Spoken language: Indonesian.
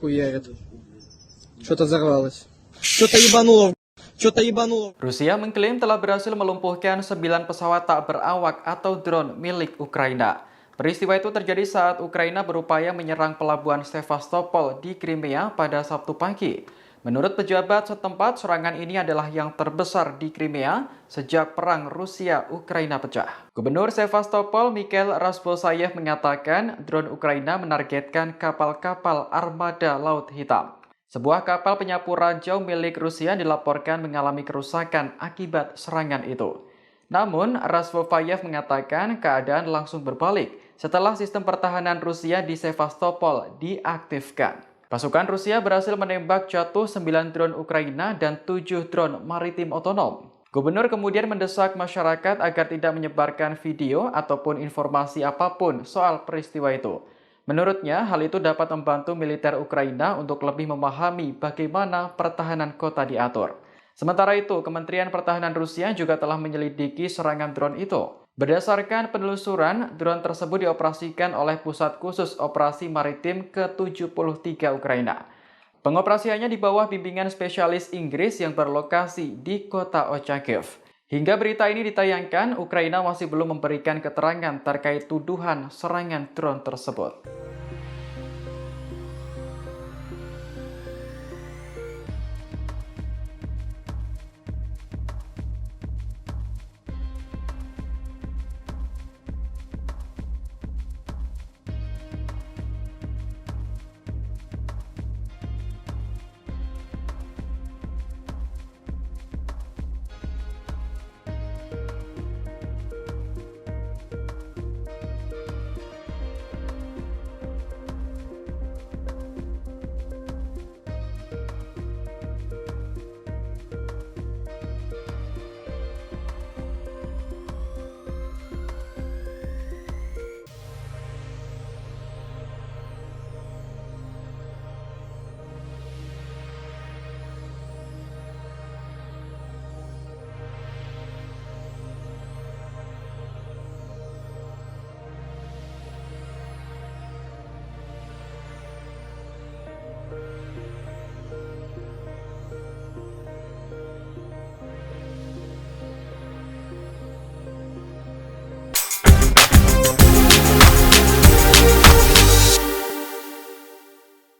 хуярит. Что-то взорвалось. Что-то ебануло. Что-то ебануло. Rusia mengklaim telah berhasil melumpuhkan 9 pesawat tak berawak atau drone milik Ukraina. Peristiwa itu terjadi saat Ukraina berupaya menyerang pelabuhan Sevastopol di Crimea pada Sabtu pagi. Menurut pejabat setempat, serangan ini adalah yang terbesar di Crimea sejak perang Rusia-Ukraina pecah. Gubernur Sevastopol, Mikhail Razbosayev, mengatakan drone Ukraina menargetkan kapal-kapal armada Laut Hitam. Sebuah kapal penyapu ranjau milik Rusia dilaporkan mengalami kerusakan akibat serangan itu. Namun, Razbosayev mengatakan keadaan langsung berbalik setelah sistem pertahanan Rusia di Sevastopol diaktifkan. Pasukan Rusia berhasil menembak jatuh 9 drone Ukraina dan 7 drone maritim otonom. Gubernur kemudian mendesak masyarakat agar tidak menyebarkan video ataupun informasi apapun soal peristiwa itu. Menurutnya, hal itu dapat membantu militer Ukraina untuk lebih memahami bagaimana pertahanan kota diatur. Sementara itu, Kementerian Pertahanan Rusia juga telah menyelidiki serangan drone itu. Berdasarkan penelusuran, drone tersebut dioperasikan oleh Pusat Khusus Operasi Maritim ke-73 Ukraina. Pengoperasiannya di bawah bimbingan spesialis Inggris yang berlokasi di kota Ochakiv. Hingga berita ini ditayangkan, Ukraina masih belum memberikan keterangan terkait tuduhan serangan drone tersebut.